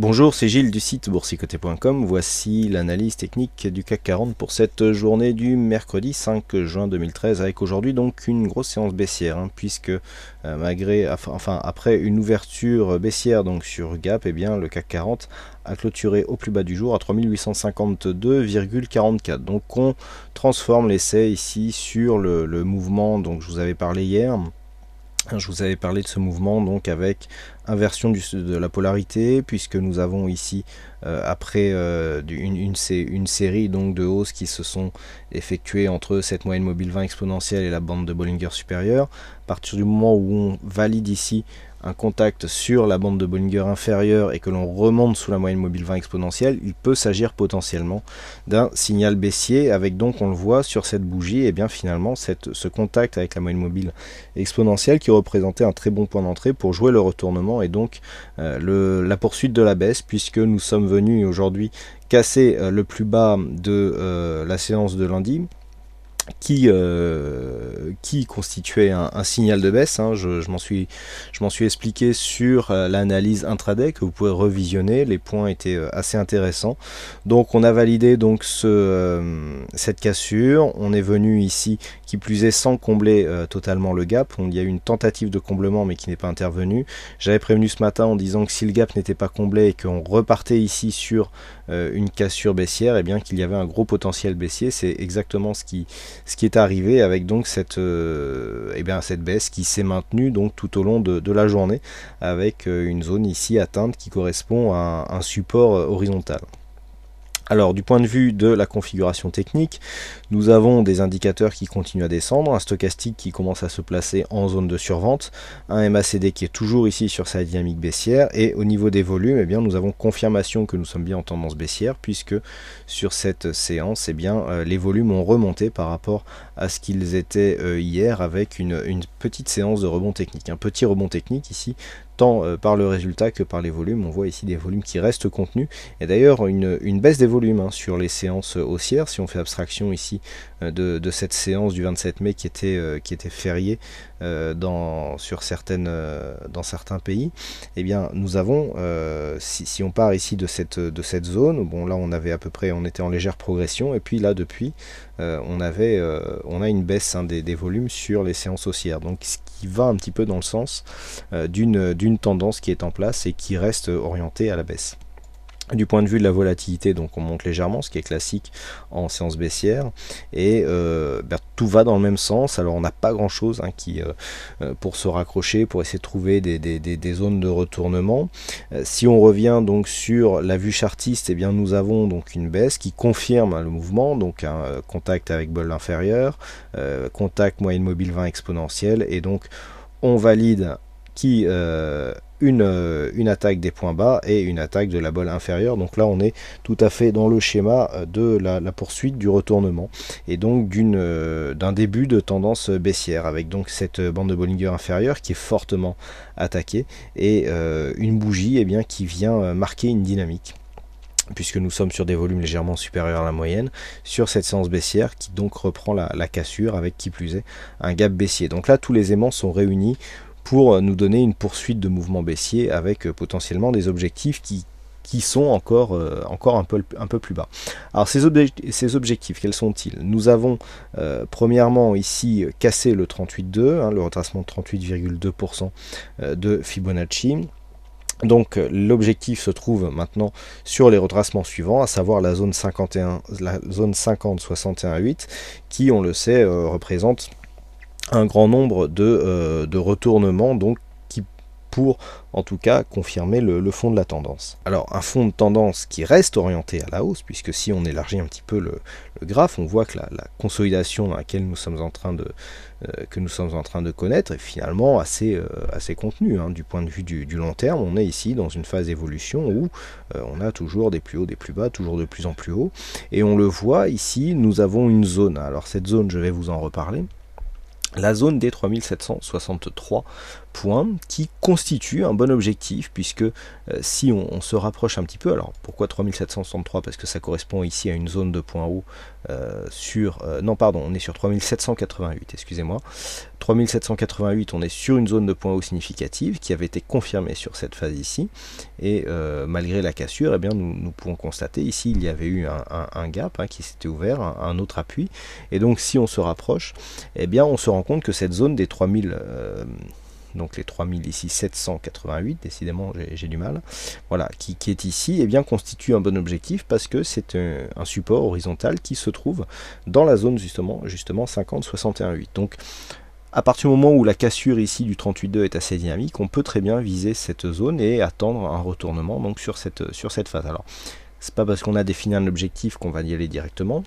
Bonjour, c'est Gilles du site boursicoté.com. Voici l'analyse technique du CAC 40 pour cette journée du mercredi 5 juin 2013, avec aujourd'hui donc une grosse séance baissière, puisque après une ouverture baissière donc sur Gap, le CAC 40 a clôturé au plus bas du jour à 3852,44. Donc on transforme l'essai ici sur le mouvement dont je vous avais parlé hier. Je vous avais parlé de ce mouvement donc avec inversion de la polarité, puisque nous avons ici après une série donc de hausses qui se sont effectuées entre cette moyenne mobile 20 exponentielle et la bande de Bollinger supérieure. À partir du moment où on valide ici un contact sur la bande de Bollinger inférieure et que l'on remonte sous la moyenne mobile 20 exponentielle, il peut s'agir potentiellement d'un signal baissier, avec donc, on le voit sur cette bougie, et bien finalement ce contact avec la moyenne mobile exponentielle qui représentait un très bon point d'entrée pour jouer le retournement et donc la poursuite de la baisse, puisque nous sommes venus aujourd'hui casser le plus bas de la séance de lundi, qui constituait un signal de baisse. Je m'en suis expliqué sur l'analyse intraday que vous pouvez revisionner. Les points étaient assez intéressants. Donc on a validé donc cette cassure. On est venu ici, qui plus est, sans combler totalement le gap. Il y a eu une tentative de comblement mais qui n'est pas intervenue. J'avais prévenu ce matin en disant que si le gap n'était pas comblé et qu'on repartait ici sur une cassure baissière, et bien qu'il y avait un gros potentiel baissier. C'est exactement ce qui est arrivé, avec donc cette baisse qui s'est maintenue donc tout au long de la journée, avec une zone ici atteinte qui correspond à un support horizontal. Alors, du point de vue de la configuration technique, nous avons des indicateurs qui continuent à descendre, un stochastique qui commence à se placer en zone de survente, un MACD qui est toujours ici sur sa dynamique baissière, et au niveau des volumes, nous avons confirmation que nous sommes bien en tendance baissière, puisque sur cette séance, les volumes ont remonté par rapport à ce qu'ils étaient hier, avec une petite séance de rebond technique, un petit rebond technique ici, tant par le résultat que par les volumes. On voit ici des volumes qui restent contenus, et d'ailleurs une baisse des volumes sur les séances haussières, si on fait abstraction ici de cette séance du 27 mai qui était fériée dans certains pays. Nous avons, si on part ici de cette zone, bon là on était en légère progression, et puis là depuis on a une baisse des volumes sur les séances haussières, donc ce qui va un petit peu dans le sens d'une tendance qui est en place et qui reste orientée à la baisse. Du point de vue de la volatilité, donc on monte légèrement, ce qui est classique en séance baissière, et tout va dans le même sens. Alors on n'a pas grand chose pour se raccrocher, pour essayer de trouver des zones de retournement. Si on revient donc sur la vue chartiste, nous avons donc une baisse qui confirme le mouvement, donc un contact avec bol inférieur, contact moyenne mobile 20 exponentielle, et donc on valide une attaque des points bas et une attaque de la bole inférieure. Donc là on est tout à fait dans le schéma de la poursuite du retournement, et donc d'un début de tendance baissière, avec donc cette bande de Bollinger inférieure qui est fortement attaquée, et une bougie qui vient marquer une dynamique, puisque nous sommes sur des volumes légèrement supérieurs à la moyenne, sur cette séance baissière qui donc reprend la cassure, avec qui plus est un gap baissier. Donc là tous les aimants sont réunis pour nous donner une poursuite de mouvement baissier, avec potentiellement des objectifs qui sont encore un peu plus bas. Alors ces objectifs, quels sont-ils? Nous avons premièrement ici cassé le 38,2, le retracement de 38,2% de Fibonacci. Donc l'objectif se trouve maintenant sur les retracements suivants, à savoir la zone 50-61,8, qui, on le sait, représente un grand nombre de retournements, donc pour en tout cas confirmer le fond de la tendance. Alors un fond de tendance qui reste orienté à la hausse, puisque si on élargit un petit peu le graphe, on voit que la consolidation dans laquelle nous sommes en train de connaître est finalement assez contenue, du point de vue du long terme. On est ici dans une phase d'évolution où on a toujours des plus hauts, des plus bas, toujours de plus en plus haut, et on le voit ici, nous avons une zone. Alors cette zone, je vais vous en reparler. la zone des 3763 points qui constitue un bon objectif, puisque si on se rapproche un petit peu, alors pourquoi 3763? Parce que ça correspond ici à une zone de point haut non pardon, on est sur 3788, excusez-moi. 3788, on est sur une zone de point haut significative qui avait été confirmée sur cette phase ici, et malgré la cassure, eh bien, nous pouvons constater ici il y avait eu un gap qui s'était ouvert, un autre appui, et donc si on se rapproche, eh bien on se rend compte que cette zone des 3000 donc les 3000 ici 788, décidément j'ai du mal, voilà, qui est ici, et bien constitue un bon objectif parce que c'est un support horizontal qui se trouve dans la zone justement 50-61-8. Donc à partir du moment où la cassure ici du 38.2 est assez dynamique, on peut très bien viser cette zone et attendre un retournement donc sur cette phase. Alors c'est pas parce qu'on a défini un objectif qu'on va y aller directement.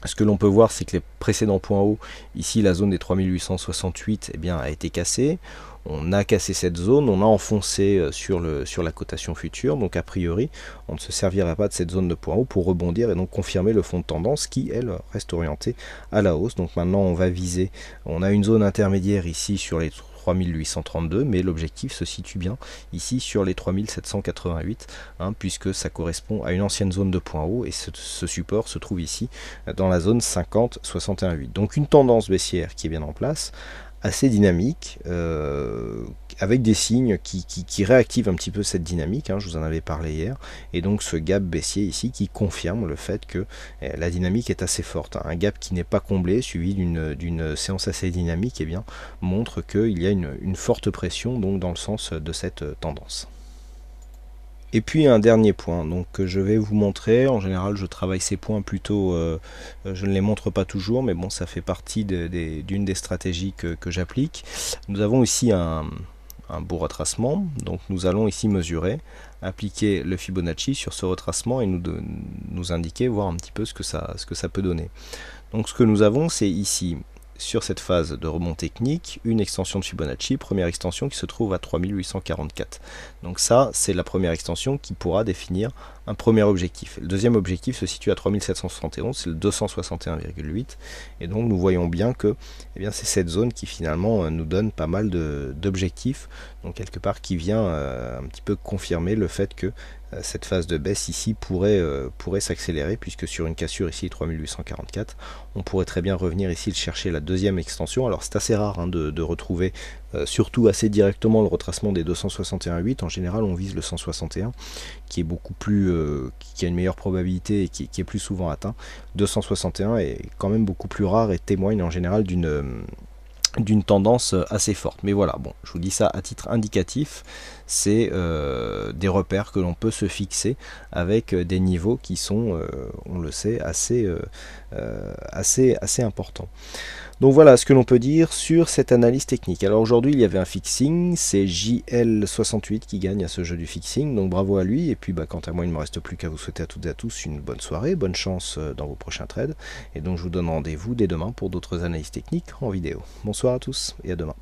Ce que l'on peut voir, c'est que les précédents points hauts, ici la zone des 3868, eh bien, a été cassée. On a cassé cette zone, on a enfoncé sur la cotation future, donc a priori, on ne se servira pas de cette zone de point haut pour rebondir et donc confirmer le fond de tendance qui, elle, reste orientée à la hausse. Donc maintenant, on va viser, on a une zone intermédiaire ici sur les 3832, mais l'objectif se situe bien ici sur les 3788, puisque ça correspond à une ancienne zone de point haut, et ce support se trouve ici dans la zone 50-61-8. Donc une tendance baissière qui est bien en place, assez dynamique, avec des signes qui réactivent un petit peu cette dynamique, je vous en avais parlé hier, et donc ce gap baissier ici qui confirme le fait que la dynamique est assez forte. Un gap qui n'est pas comblé, suivi d'une séance assez dynamique, eh bien, montre qu'il y a une forte pression donc, dans le sens de cette tendance. Et puis un dernier point donc, que je vais vous montrer. En général, je travaille ces points plutôt, je ne les montre pas toujours, mais bon, ça fait partie d'une des stratégies que j'applique. Nous avons ici un beau retracement, donc nous allons ici mesurer, appliquer le Fibonacci sur ce retracement et nous indiquer, voir un petit peu ce que ça peut donner. Donc ce que nous avons, c'est ici, sur cette phase de rebond technique, une extension de Fibonacci, première extension qui se trouve à 3844. Donc ça, c'est la première extension qui pourra définir un premier objectif. Le deuxième objectif se situe à 3771, c'est le 261,8. Et donc nous voyons bien que c'est cette zone qui finalement nous donne pas mal d'objectifs, donc quelque part qui vient un petit peu confirmer le fait que cette phase de baisse ici pourrait s'accélérer, puisque sur une cassure ici 3844, on pourrait très bien revenir ici chercher la deuxième extension. Alors c'est assez rare de retrouver surtout assez directement le retracement des 261,8. En général on vise le 161 qui est beaucoup plus qui a une meilleure probabilité et qui est plus souvent atteint. 261 est quand même beaucoup plus rare et témoigne en général d'une tendance assez forte. Mais voilà, bon, je vous dis ça à titre indicatif, c'est des repères que l'on peut se fixer avec des niveaux qui sont, on le sait, assez importants. Donc voilà ce que l'on peut dire sur cette analyse technique. Alors aujourd'hui il y avait un fixing, c'est JL68 qui gagne à ce jeu du fixing, donc bravo à lui. Et puis quant à moi il ne me reste plus qu'à vous souhaiter à toutes et à tous une bonne soirée, bonne chance dans vos prochains trades. Et donc je vous donne rendez-vous dès demain pour d'autres analyses techniques en vidéo. Bonsoir à tous et à demain.